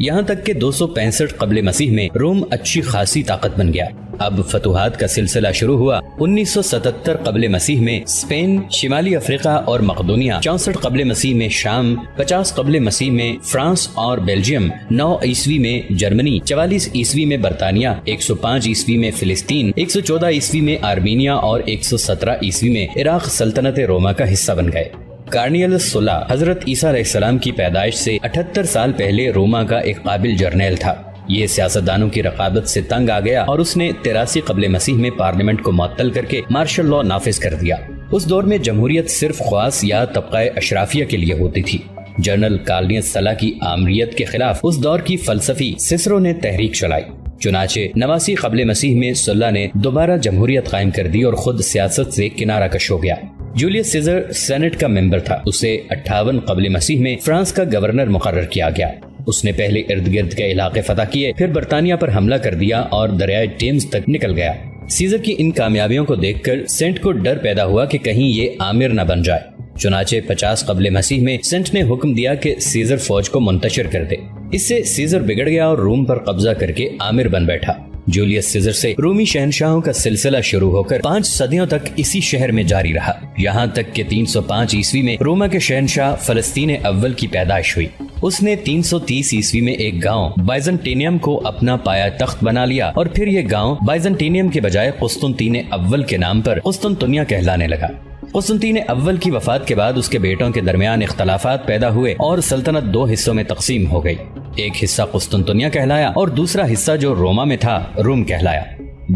یہاں تک کہ 265 قبل مسیح میں روم اچھی خاصی طاقت بن گیا۔ اب فتوحات کا سلسلہ شروع ہوا۔ 1977 قبل مسیح میں اسپین، شمالی افریقہ اور مقدونیہ، 64 قبل مسیح میں شام، 50 قبل مسیح میں فرانس اور بیلجیم، 9 عیسوی میں جرمنی، 44 عیسوی میں برطانیہ، 105 عیسوی میں فلسطین، 114 عیسوی میں آرمینیا اور 117 عیسوی میں عراق سلطنت روما کا حصہ بن گئے۔ کارنیلس سولا حضرت عیسیٰ علیہ السلام کی پیدائش سے 78 سال پہلے روما کا ایک قابل جرنیل تھا۔ یہ سیاستدانوں کی رقابت سے تنگ آ گیا اور اس نے 83 قبل مسیح میں پارلیمنٹ کو معطل کر کے مارشل لا نافذ کر دیا۔ اس دور میں جمہوریت صرف خواص یا طبقہ اشرافیہ کے لیے ہوتی تھی۔ جنرل کارنیلس سولا کی آمریت کے خلاف اس دور کی فلسفی سسرو نے تحریک چلائی۔ چنانچہ 89 قبل مسیح میں سولا نے دوبارہ جمہوریت قائم کر دی اور خود سیاست سے کنارہ کش ہو گیا۔ جولیس سیزر سینٹ کا ممبر تھا۔ اسے 58 قبل مسیح میں فرانس کا گورنر مقرر کیا گیا۔ اس نے پہلے ارد گرد کے علاقے فتح کیے، پھر برطانیہ پر حملہ کر دیا اور دریائے ٹیمز تک نکل گیا۔ سیزر کی ان کامیابیوں کو دیکھ کر سینٹ کو ڈر پیدا ہوا کہ کہیں یہ آمر نہ بن جائے۔ چنانچہ 50 قبل مسیح میں سینٹ نے حکم دیا کہ سیزر فوج کو منتشر کر دے۔ اس سے سیزر بگڑ گیا اور روم پر قبضہ کر کے آمر بن بیٹھا۔ جولیس سیزر سے رومی شہنشاہوں کا سلسلہ شروع ہو کر 5 صدیوں تک اسی شہر میں جاری رہا، یہاں تک کہ 305 عیسوی میں روما کے شہنشاہ فلسطین اول کی پیدائش ہوئی۔ اس نے 330 عیسوی میں ایک گاؤں بائزنٹینیم کو اپنا پایا تخت بنا لیا اور پھر یہ گاؤں بائزنٹینیم کے بجائے قسطنطین اول کے نام پر قسطنطنیہ کہلانے لگا۔ قسطنطین اول کی وفات کے بعد اس کے بیٹوں کے درمیان اختلافات پیدا ہوئے اور سلطنت 2 حصوں میں تقسیم ہو گئی۔ ایک حصہ قسطنطنیہ کہلایا اور دوسرا حصہ جو روما میں تھا روم کہلایا۔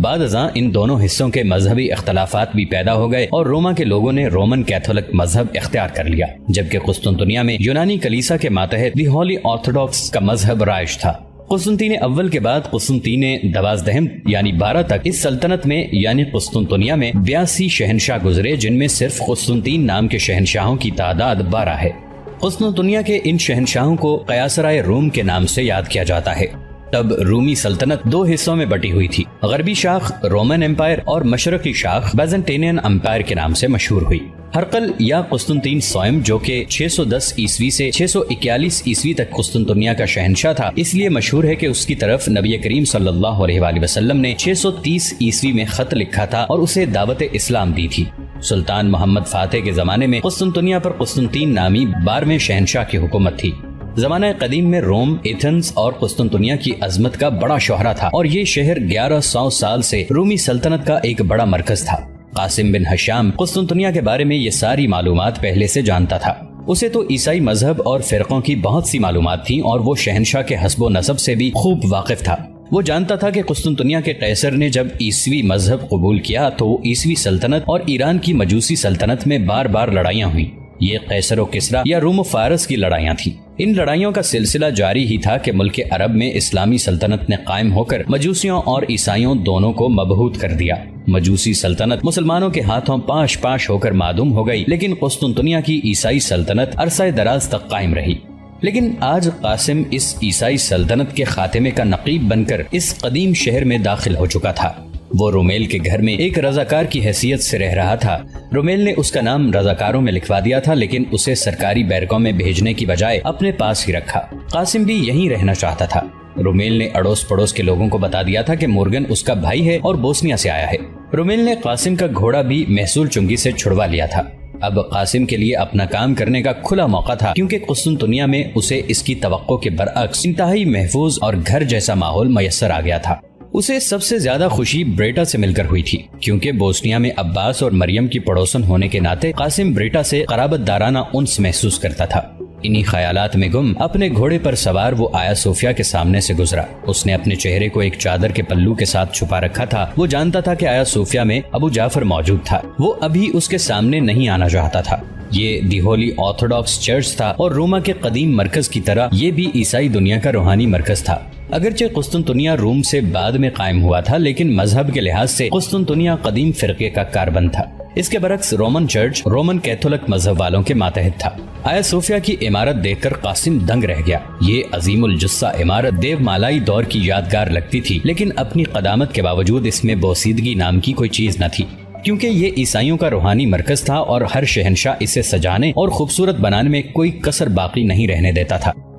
بعد ازاں ان دونوں حصوں کے مذہبی اختلافات بھی پیدا ہو گئے اور روما کے لوگوں نے رومن کیتھولک مذہب اختیار کر لیا، جبکہ قسطنطنیہ میں یونانی کلیسا کے ماتحت دی ہولی آرتھوڈاکس کا مذہب رائج تھا۔ قسطنطین اول کے بعد قسطنطین 12 یعنی 12 تک اس سلطنت میں یعنی قسطنطنیہ میں 82 شہنشاہ گزرے، جن میں صرف قسطنطین نام کے شہنشاہوں کی تعداد 12 ہے۔ قسطنطنیہ کے ان شہنشاہوں کو قیاصرائے روم کے نام سے یاد کیا جاتا ہے۔ تب رومی سلطنت 2 حصوں میں بٹی ہوئی تھی، غربی شاخ رومن امپائر اور مشرقی شاخ بیزنٹینین امپائر کے نام سے مشہور ہوئی۔ ہرقل یا قسطنطین سوئم جو کہ 610 عیسوی سے 641 عیسوی تک قسطنطنیہ کا شہنشاہ تھا، اس لیے مشہور ہے کہ اس کی طرف نبی کریم صلی اللہ علیہ وآلہ وسلم نے 630 عیسوی میں خط لکھا تھا اور اسے دعوت اسلام دی تھی۔ سلطان محمد فاتح کے زمانے میں قسطنطنیہ پر قسطنطین نامی 12ویں شہنشاہ کی حکومت تھی۔ زمانہ قدیم میں روم، ایتھنز اور قسطنطنیہ کی عظمت کا بڑا شہرہ تھا اور یہ شہر 1100 سال سے رومی سلطنت کا ایک بڑا مرکز تھا۔ قاسم بن حشام قسطنطنیہ کے بارے میں یہ ساری معلومات پہلے سے جانتا تھا۔ اسے تو عیسائی مذہب اور فرقوں کی بہت سی معلومات تھیں اور وہ شہنشاہ کے حسب و نسب سے بھی خوب واقف تھا۔ وہ جانتا تھا کہ قسطنطنیہ کے قیصر نے جب عیسوی مذہب قبول کیا تو وہ عیسوی سلطنت اور ایران کی مجوسی سلطنت میں بار بار لڑائیاں ہوئیں۔ یہ قیصر و کسرا یا روم و فارس کی لڑائیاں تھیں۔ ان لڑائیوں کا سلسلہ جاری ہی تھا کہ ملک عرب میں اسلامی سلطنت نے قائم ہو کر مجوسیوں اور عیسائیوں دونوں کو مبہوت کر دیا۔ مجوسی سلطنت مسلمانوں کے ہاتھوں پاش پاش ہو کر معدوم ہو گئی، لیکن قسطنطنیہ کی عیسائی سلطنت عرصہ دراز تک قائم رہی۔ لیکن آج قاسم اس عیسائی سلطنت کے خاتمے کا نقیب بن کر اس قدیم شہر میں داخل ہو چکا تھا۔ وہ رومیل کے گھر میں ایک رضاکار کی حیثیت سے رہ رہا تھا۔ رومیل نے اس کا نام رضاکاروں میں لکھوا دیا تھا، لیکن اسے سرکاری بیرکوں میں بھیجنے کی بجائے اپنے پاس ہی رکھا۔ قاسم بھی یہیں رہنا چاہتا تھا۔ رومیل نے اڑوس پڑوس کے لوگوں کو بتا دیا تھا کہ مورگن اس کا بھائی ہے اور بوسنیا سے آیا ہے۔ رومیل نے قاسم کا گھوڑا بھی محصول چنگی سے چھڑوا لیا تھا۔ اب قاسم کے لیے اپنا کام کرنے کا کھلا موقع تھا، کیونکہ قسطنطنیہ میں اسے اس کی توقع کے برعکس انتہائی محفوظ اور گھر جیسا ماحول میسر آ گیا تھا۔ اسے سب سے زیادہ خوشی بریٹا سے مل کر ہوئی تھی، کیونکہ بوسنیا میں عباس اور مریم کی پڑوسن ہونے کے ناطے قاسم بریٹا سے قرابت دارانہ انس محسوس کرتا تھا۔ انہی خیالات میں گم اپنے گھوڑے پر سوار وہ آیا صوفیہ کے سامنے سے گزرا۔ اس نے اپنے چہرے کو ایک چادر کے پلو کے ساتھ چھپا رکھا تھا۔ وہ جانتا تھا کہ آیا صوفیہ میں ابو جعفر موجود تھا۔ وہ ابھی اس کے سامنے نہیں آنا چاہتا تھا۔ یہ دی ہولی آرتھوڈاکس چرچ تھا اور روما کے قدیم مرکز کی طرح یہ بھی عیسائی دنیا کا روحانی مرکز تھا۔ اگرچہ قسطنطنیہ روم سے بعد میں قائم ہوا تھا، لیکن مذہب کے لحاظ سے قسطنطنیہ قدیم فرقے کا کاربن تھا۔ اس کے برعکس رومن چرچ رومن کیتھولک مذہب والوں کے ماتحت تھا۔ آیا صوفیہ کی عمارت دیکھ کر قاسم دنگ رہ گیا۔ یہ عظیم الجثہ عمارت دیو مالائی دور کی یادگار لگتی تھی، لیکن اپنی قدامت کے باوجود اس میں بوسیدگی نام کی کوئی چیز نہ تھی، کیونکہ یہ عیسائیوں کا روحانی مرکز تھا اور ہر شہنشاہ اسے سجانے اور خوبصورت بنانے میں کوئی کسر باقی نہیں رہنے دیتا تھا۔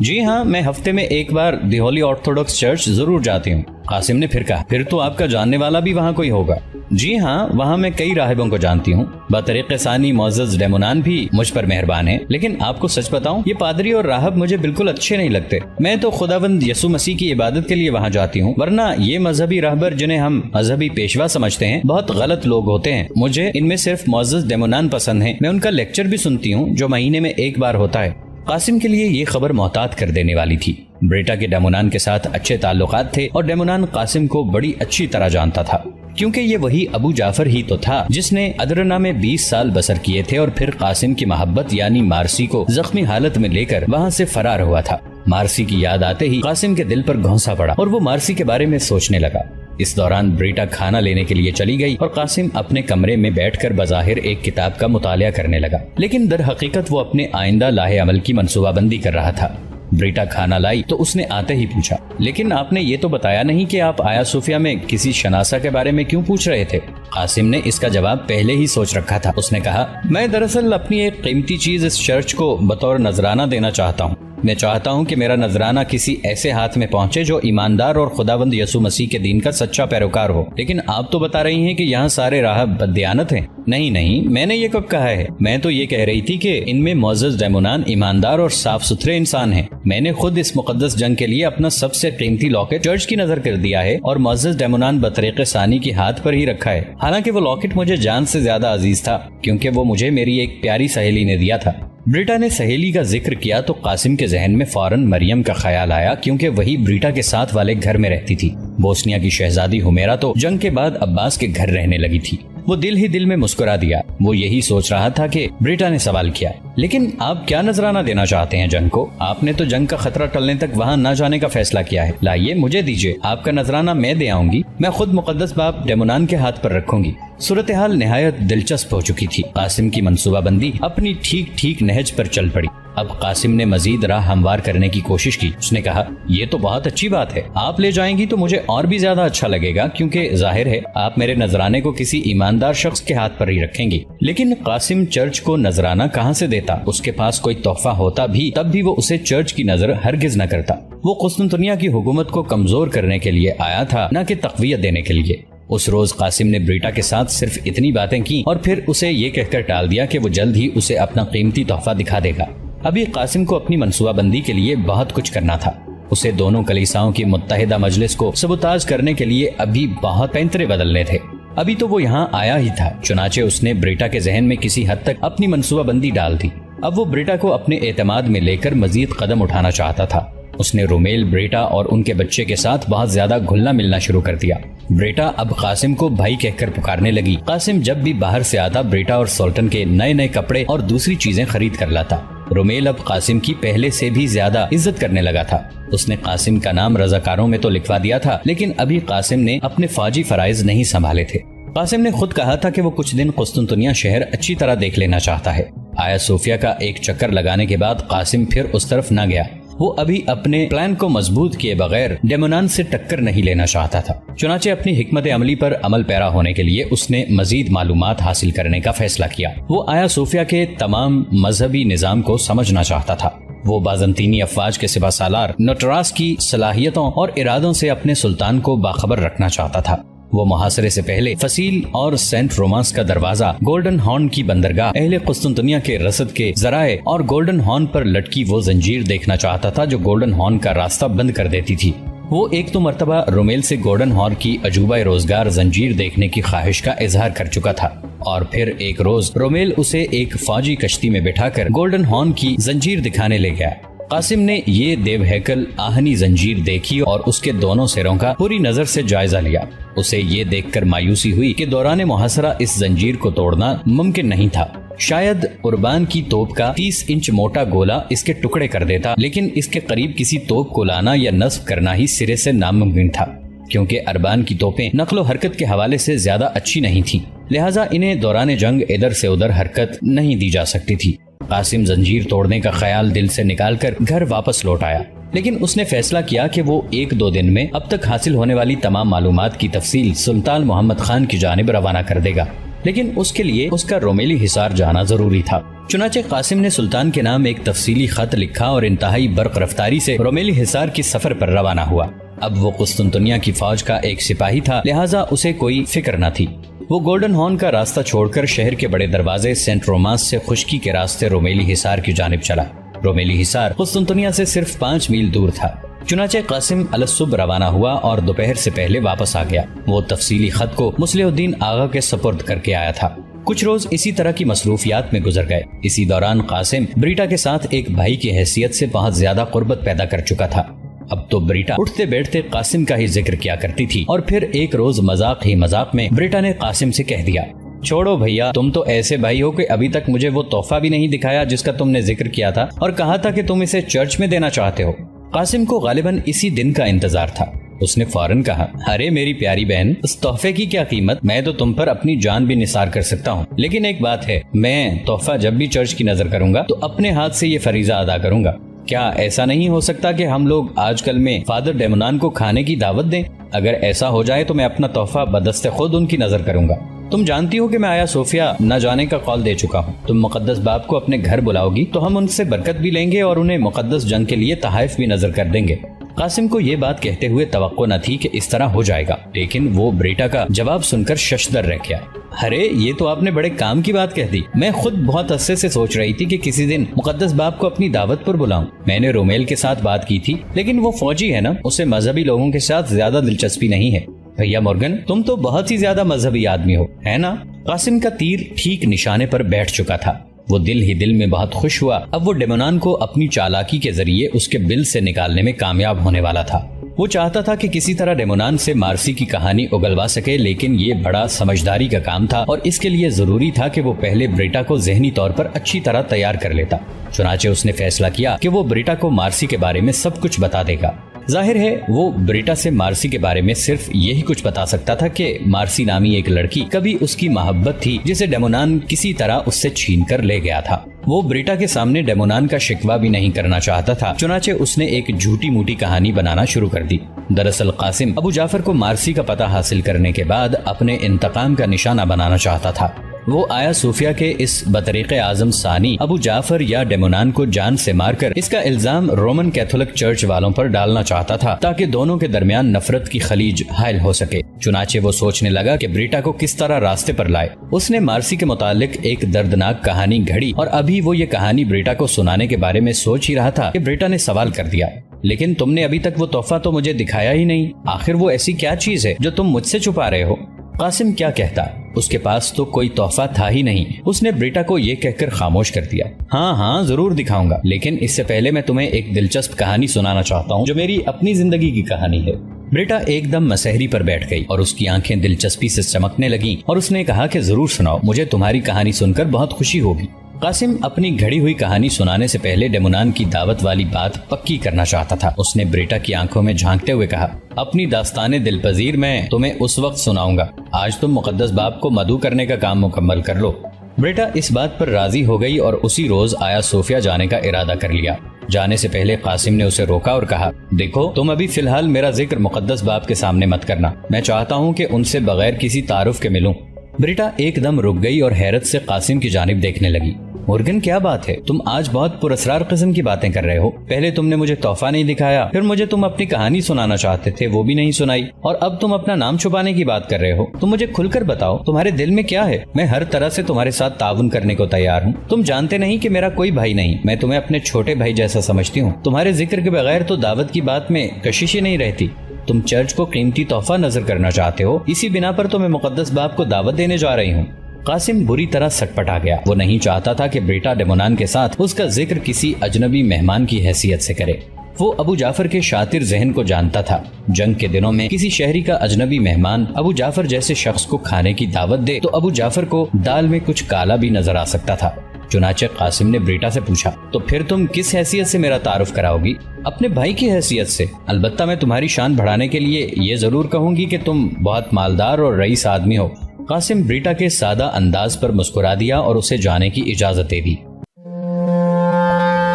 جی ہاں، میں ہفتے میں ایک بار دی ہولی آرتھوڈاکس چرچ ضرور جاتی ہوں۔ قاسم نے پھر کہا، پھر تو آپ کا جاننے والا بھی وہاں کوئی ہوگا؟ جی ہاں، وہاں میں کئی راہبوں کو جانتی ہوں۔ بطریق ثانی معزز ڈیمونان بھی مجھ پر مہربان ہے، لیکن آپ کو سچ بتاؤں، یہ پادری اور راہب مجھے بالکل اچھے نہیں لگتے۔ میں تو خداوند یسوع مسیح کی عبادت کے لیے وہاں جاتی ہوں، ورنہ یہ مذہبی راہبر جنہیں ہم مذہبی پیشوا سمجھتے ہیں بہت غلط لوگ ہوتے ہیں۔ مجھے ان میں صرف معزز ڈیمونان پسند ہیں۔ میں ان کا لیکچر بھی سنتی ہوں جو مہینے میں ایک بار ہوتا ہے۔ قاسم کے لیے یہ خبر محتاط کر دینے والی تھی۔ بریٹا کے ڈیمونان کے ساتھ اچھے تعلقات تھے اور ڈیمونان قاسم کو بڑی اچھی طرح جانتا تھا، کیونکہ یہ وہی ابو جعفر ہی تو تھا جس نے ادرنا میں 20 سال بسر کیے تھے اور پھر قاسم کی محبت یعنی مارسی کو زخمی حالت میں لے کر وہاں سے فرار ہوا تھا۔ مارسی کی یاد آتے ہی قاسم کے دل پر گھونسا پڑا اور وہ مارسی کے بارے میں سوچنے لگا۔ اس دوران بریٹا کھانا لینے کے لیے چلی گئی اور قاسم اپنے کمرے میں بیٹھ کر بظاہر ایک کتاب کا مطالعہ کرنے لگا، لیکن در حقیقت وہ اپنے آئندہ لاہے عمل کی منصوبہ بندی کر رہا تھا۔ بریٹا کھانا لائی تو اس نے آتے ہی پوچھا، لیکن آپ نے یہ تو بتایا نہیں کہ آپ آیا صوفیہ میں کسی شناسہ کے بارے میں کیوں پوچھ رہے تھے؟ قاسم نے اس کا جواب پہلے ہی سوچ رکھا تھا۔ اس نے کہا، میں دراصل اپنی ایک قیمتی چیز اس چرچ کو بطور نذرانہ دینا چاہتا ہوں۔ میں چاہتا ہوں کہ میرا نذرانہ کسی ایسے ہاتھ میں پہنچے جو ایماندار اور خداوند یسوع مسیح کے دین کا سچا پیروکار ہو۔ لیکن آپ تو بتا رہی ہیں کہ یہاں سارے راہب بددیانت ہیں۔ نہیں، میں نے یہ کب کہا ہے؟ میں تو یہ کہہ رہی تھی کہ ان میں معزز ڈیمونان ایماندار اور صاف ستھرے انسان ہیں۔ میں نے خود اس مقدس جنگ کے لیے اپنا سب سے قیمتی لاکٹ چرچ کی نظر کر دیا ہے اور معزز ڈیمونان بطریق ثانی کے ہاتھ پر ہی رکھا ہے، حالانکہ وہ لاکٹ مجھے جان سے زیادہ عزیز تھا، کیونکہ وہ مجھے میری ایک پیاری سہیلی نے دیا تھا۔ بریٹا نے سہیلی کا ذکر کیا تو قاسم کے ذہن میں فوراً مریم کا خیال آیا، کیونکہ وہی بریٹا کے ساتھ والے گھر میں رہتی تھی۔ بوسنیا کی شہزادی حمیرہ تو جنگ کے بعد عباس کے گھر رہنے لگی تھی۔ وہ دل ہی دل میں مسکرا دیا۔ وہ یہی سوچ رہا تھا کہ بریٹا نے سوال کیا، لیکن آپ کیا نذرانہ دینا چاہتے ہیں جنگ کو؟ آپ نے تو جنگ کا خطرہ ٹلنے تک وہاں نہ جانے کا فیصلہ کیا ہے۔ لائیے مجھے دیجیے، آپ کا نذرانہ میں دے آؤں گی۔ میں خود مقدس باپ ڈیمونان کے ہاتھ پر رکھوں گی۔ صورتحال نہایت دلچسپ ہو چکی تھی۔ قاسم کی منصوبہ بندی اپنی ٹھیک نہج پر چل پڑی۔ اب قاسم نے مزید راہ ہموار کرنے کی کوشش کی۔ اس نے کہا، یہ تو بہت اچھی بات ہے، آپ لے جائیں گی تو مجھے اور بھی زیادہ اچھا لگے گا، کیونکہ ظاہر ہے آپ میرے نذرانے کو کسی ایماندار شخص کے ہاتھ پر ہی رکھیں گی۔ لیکن قاسم چرچ کو نذرانہ کہاں سے دیتا؟ اس کے پاس کوئی تحفہ ہوتا بھی تب بھی وہ اسے چرچ کی نظر ہرگز نہ کرتا۔ وہ قسطنطنیہ کی حکومت کو کمزور کرنے کے لیے آیا تھا، نہ کہ تقویت دینے کے لیے۔ اس روز قاسم نے بریٹا کے ساتھ صرف اتنی باتیں کی اور پھر اسے یہ کہہ کر ٹال دیا کہ وہ جلد ہی اسے اپنا قیمتی تحفہ دکھا دے گا۔ ابھی قاسم کو اپنی منصوبہ بندی کے لیے بہت کچھ کرنا تھا۔ اسے دونوں کلیساؤں کی متحدہ مجلس کو سبوتاژ کرنے کے لیے ابھی بہت پینترے بدلنے تھے۔ ابھی تو وہ یہاں آیا ہی تھا، چنانچہ اس نے بریٹا کے ذہن میں کسی حد تک اپنی منصوبہ بندی ڈال دی۔ اب وہ بریٹا کو اپنے اعتماد میں لے کر مزید قدم اٹھانا چاہتا تھا۔ اس نے رومیل، بریٹا اور ان کے بچے کے ساتھ بہت زیادہ گھلنا ملنا شروع کر دیا۔ بریٹا اب قاسم کو بھائی کہہ کر پکارنے لگی۔ قاسم جب بھی باہر سے آتا بریٹا اور سولٹن کے نئے کپڑے اور دوسری چیزیں خرید کر لاتا۔ رومیل اب قاسم کی پہلے سے بھی زیادہ عزت کرنے لگا تھا۔ اس نے قاسم کا نام رضاکاروں میں تو لکھوا دیا تھا، لیکن ابھی قاسم نے اپنے فوجی فرائض نہیں سنبھالے تھے۔ قاسم نے خود کہا تھا کہ وہ کچھ دن قسطنطنیہ شہر اچھی طرح دیکھ لینا چاہتا ہے۔ آیا صوفیہ کا ایک چکر لگانے کے بعد قاسم پھر اس طرف نہ گیا۔ وہ ابھی اپنے پلان کو مضبوط کیے بغیر ڈیمونان سے ٹکر نہیں لینا چاہتا تھا۔ چنانچہ اپنی حکمت عملی پر عمل پیرا ہونے کے لیے اس نے مزید معلومات حاصل کرنے کا فیصلہ کیا۔ وہ آیا صوفیہ کے تمام مذہبی نظام کو سمجھنا چاہتا تھا۔ وہ بازنطینی افواج کے سپہ سالار نوٹراس کی صلاحیتوں اور ارادوں سے اپنے سلطان کو باخبر رکھنا چاہتا تھا۔ وہ محاصرے سے پہلے فصیل اور سینٹ رومانس کا دروازہ، گولڈن ہارن کی بندرگاہ، اہل قسطنطنیہ کے رسد کے ذرائع اور گولڈن ہارن پر لٹکی وہ زنجیر دیکھنا چاہتا تھا جو گولڈن ہارن کا راستہ بند کر دیتی تھی۔ وہ ایک تو مرتبہ رومیل سے گولڈن ہارن کی عجوبہ روزگار زنجیر دیکھنے کی خواہش کا اظہار کر چکا تھا، اور پھر ایک روز رومیل اسے ایک فوجی کشتی میں بٹھا کر گولڈن ہارن کی زنجیر دکھانے لے گیا۔ قاسم نے یہ دیو ہیکل آہنی زنجیر دیکھی اور اس کے دونوں سروں کا پوری نظر سے جائزہ لیا۔ اسے یہ دیکھ کر مایوسی ہوئی کہ دوران محاصرہ اس زنجیر کو توڑنا ممکن نہیں تھا۔ شاید اربان کی توپ کا 30 انچ موٹا گولا اس کے ٹکڑے کر دیتا، لیکن اس کے قریب کسی توپ کو لانا یا نصب کرنا ہی سرے سے ناممکن تھا، کیونکہ اربان کی توپیں نقل و حرکت کے حوالے سے زیادہ اچھی نہیں تھیں، لہٰذا انہیں دوران جنگ ادھر سے ادھر حرکت نہیں دی جا سکتی تھی۔ قاسم زنجیر توڑنے کا خیال دل سے نکال کر گھر واپس لوٹ آیا، لیکن اس نے فیصلہ کیا کہ وہ 1-2 دن میں اب تک حاصل ہونے والی تمام معلومات کی تفصیل سلطان محمد خان کی جانب روانہ کر دے گا۔ لیکن اس کے لیے اس کا رومیلی حصار جانا ضروری تھا۔ چنانچہ قاسم نے سلطان کے نام ایک تفصیلی خط لکھا اور انتہائی برق رفتاری سے رومیلی حصار کی سفر پر روانہ ہوا۔ اب وہ قسطنطنیہ کی فوج کا ایک سپاہی تھا، لہٰذا اسے کوئی فکر نہ تھی۔ وہ گولڈن ہارن کا راستہ چھوڑ کر شہر کے بڑے دروازے سینٹ رومانس سے خشکی کے راستے رومیلی حصار کی جانب چلا۔ رومیلی حصار قسطنطنیہ سے صرف 5 میل دور تھا۔ چنانچہ قاسم الصبح روانہ ہوا اور دوپہر سے پہلے واپس آ گیا۔ وہ تفصیلی خط کو مصلح الدین آغا کے سپرد کر کے آیا تھا۔ کچھ روز اسی طرح کی مصروفیات میں گزر گئے۔ اسی دوران قاسم بریٹا کے ساتھ ایک بھائی کی حیثیت سے بہت زیادہ قربت پیدا کر چکا تھا۔ اب تو بریٹا اٹھتے بیٹھتے قاسم کا ہی ذکر کیا کرتی تھی، اور پھر ایک روز مذاق ہی مذاق میں بریٹا نے قاسم سے کہہ دیا، چھوڑو بھیا، تم تو ایسے بھائی ہو کہ ابھی تک مجھے وہ تحفہ بھی نہیں دکھایا جس کا تم نے ذکر کیا تھا اور کہا تھا کہ تم اسے چرچ میں دینا چاہتے ہو۔ قاسم کو غالباً اسی دن کا انتظار تھا۔ اس نے فوراً کہا، ارے میری پیاری بہن، اس تحفے کی کیا قیمت، میں تو تم پر اپنی جان بھی نثار کر سکتا ہوں، لیکن ایک بات ہے، میں تحفہ جب بھی چرچ کی نظر کروں گا تو اپنے ہاتھ سے یہ فریضہ ادا کروں گا۔ کیا ایسا نہیں ہو سکتا کہ ہم لوگ آج کل میں فادر ڈیمونان کو کھانے کی دعوت دیں؟ اگر ایسا ہو جائے تو میں اپنا تحفہ بدست خود ان کی نظر کروں گا۔ تم جانتی ہو کہ میں آیا صوفیہ نہ جانے کا قول دے چکا ہوں۔ تم مقدس باپ کو اپنے گھر بلاؤ گی تو ہم ان سے برکت بھی لیں گے اور انہیں مقدس جنگ کے لیے تحائف بھی نظر کر دیں گے۔ قاسم کو یہ بات کہتے ہوئے توقع نہ تھی کہ اس طرح ہو جائے گا، لیکن وہ بریٹا کا جواب سن کر ششدر رہ گیا۔ ارے یہ تو آپ نے بڑے کام کی بات کہہ دی، میں خود بہت عرصے سے سوچ رہی تھی کہ کسی دن مقدس باپ کو اپنی دعوت پر بلاؤں۔ میں نے رومیل کے ساتھ بات کی تھی، لیکن وہ فوجی ہے نا، اسے مذہبی لوگوں کے ساتھ زیادہ دلچسپی نہیں ہے۔ بھیا مورگن، تم تو بہت ہی زیادہ مذہبی آدمی ہو، ہے نا؟ قاسم کا تیر ٹھیک نشانے پر بیٹھ چکا تھا۔ وہ دل ہی دل میں بہت خوش ہوا۔ اب وہ ڈیمونان کو اپنی چالاکی کے ذریعے اس کے بل سے نکالنے میں کامیاب ہونے والا تھا۔ وہ چاہتا تھا کہ کسی طرح ڈیمونان سے مارسی کی کہانی اگلوا سکے، لیکن یہ بڑا سمجھداری کا کام تھا اور اس کے لیے ضروری تھا کہ وہ پہلے بریٹا کو ذہنی طور پر اچھی طرح تیار کر لیتا۔ چنانچہ اس نے فیصلہ کیا کہ وہ بریٹا کو مارسی کے بارے میں سب کچھ بتا دے گا۔ ظاہر ہے وہ بریٹا سے مارسی کے بارے میں صرف یہی کچھ بتا سکتا تھا کہ مارسی نامی ایک لڑکی کبھی اس کی محبت تھی جسے ڈیمونان کسی طرح اس سے چھین کر لے گیا تھا۔ وہ بریٹا کے سامنے ڈیمونان کا شکوہ بھی نہیں کرنا چاہتا تھا، چنانچہ اس نے ایک جھوٹی موٹی کہانی بنانا شروع کر دی۔ دراصل قاسم ابو جعفر کو مارسی کا پتہ حاصل کرنے کے بعد اپنے انتقام کا نشانہ بنانا چاہتا تھا۔ وہ آیا صوفیہ کے اس بطریق اعظم ثانی ابو جعفر یا ڈیمونان کو جان سے مار کر اس کا الزام رومن کیتھولک چرچ والوں پر ڈالنا چاہتا تھا تاکہ دونوں کے درمیان نفرت کی خلیج حائل ہو سکے۔ چنانچہ وہ سوچنے لگا کہ بریٹا کو کس طرح راستے پر لائے۔ اس نے مارسی کے متعلق ایک دردناک کہانی گھڑی اور ابھی وہ یہ کہانی بریٹا کو سنانے کے بارے میں سوچ ہی رہا تھا کہ بریٹا نے سوال کر دیا، لیکن تم نے ابھی تک وہ تحفہ تو مجھے دکھایا ہی نہیں، آخر وہ ایسی کیا چیز ہے جو تم مجھ سے چھپا رہے ہو؟ قاسم کیا کہتا، اس کے پاس تو کوئی تحفہ تھا ہی نہیں۔ اس نے بریٹا کو یہ کہہ کر خاموش کر دیا، ہاں ضرور دکھاؤں گا، لیکن اس سے پہلے میں تمہیں ایک دلچسپ کہانی سنانا چاہتا ہوں جو میری اپنی زندگی کی کہانی ہے۔ بریٹا ایک دم مسحری پر بیٹھ گئی اور اس کی آنکھیں دلچسپی سے چمکنے لگیں اور اس نے کہا کہ ضرور سناؤ، مجھے تمہاری کہانی سن کر بہت خوشی ہوگی۔ قاسم اپنی گھڑی ہوئی کہانی سنانے سے پہلے ڈیمونان کی دعوت والی بات پکی کرنا چاہتا تھا۔ اس نے بریٹا کی آنکھوں میں جھانکتے ہوئے کہا، اپنی داستان دل پذیر میں تمہیں اس وقت سناؤں گا، آج تم مقدس باپ کو مدعو کرنے کا کام مکمل کر لو۔ بریٹا اس بات پر راضی ہو گئی اور اسی روز آیا صوفیہ جانے کا ارادہ کر لیا۔ جانے سے پہلے قاسم نے اسے روکا اور کہا، دیکھو تم ابھی فی الحال میرا ذکر مقدس باپ کے سامنے مت کرنا، میں چاہتا ہوں کہ ان سے بغیر کسی تعارف کے ملوں۔ بریٹا ایک دم رک گئی اور حیرت سے قاسم کی جانب دیکھنے لگی۔ مورگن کیا بات ہے، تم آج بہت پراسرار قسم کی باتیں کر رہے ہو، پہلے تم نے مجھے تحفہ نہیں دکھایا، پھر مجھے تم اپنی کہانی سنانا چاہتے تھے وہ بھی نہیں سنائی، اور اب تم اپنا نام چھپانے کی بات کر رہے ہو۔ تم مجھے کھل کر بتاؤ تمہارے دل میں کیا ہے، میں ہر طرح سے تمہارے ساتھ تعاون کرنے کو تیار ہوں۔ تم جانتے نہیں کہ میرا کوئی بھائی نہیں، میں تمہیں اپنے چھوٹے بھائی جیسا سمجھتی ہوں، تمہارے ذکر کے بغیر تو دعوت کی بات میں کشش ہی نہیں رہتی۔ تم چرچ کو قیمتی تحفہ نظر کرنا چاہتے ہو، اسی بنا پر تو میں مقدس باپ کو دعوت دینے جا رہی ہوں۔ قاسم بری طرح سٹپٹا گیا، وہ نہیں چاہتا تھا کہ بریٹا ڈیمونان کے ساتھ اس کا ذکر کسی اجنبی مہمان کی حیثیت سے کرے۔ وہ ابو جعفر کے شاطر ذہن کو جانتا تھا، جنگ کے دنوں میں کسی شہری کا اجنبی مہمان ابو جعفر جیسے شخص کو کھانے کی دعوت دے تو ابو جعفر کو دال میں کچھ کالا بھی نظر آ سکتا تھا۔ چنانچہ قاسم نے بریٹا سے پوچھا، تو پھر تم کس حیثیت سے میرا تعارف کراؤ گی؟ اپنے بھائی کی حیثیت سے، البتہ میں تمہاری شان بڑھانے کے لیے یہ ضرور کہوں گی کہ تم بہت مالدار اور رئیس آدمی ہو۔ قاسم بریٹا کے سادہ انداز پر مسکرا دیا اور اسے جانے کی اجازت دے دی۔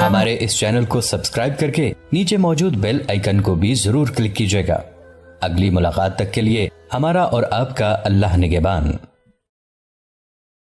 ہمارے اس چینل کو سبسکرائب کر کے نیچے موجود بیل آئیکن کو بھی ضرور کلک کیجیے گا۔ اگلی ملاقات تک کے لیے ہمارا اور آپ کا اللہ نگہبان۔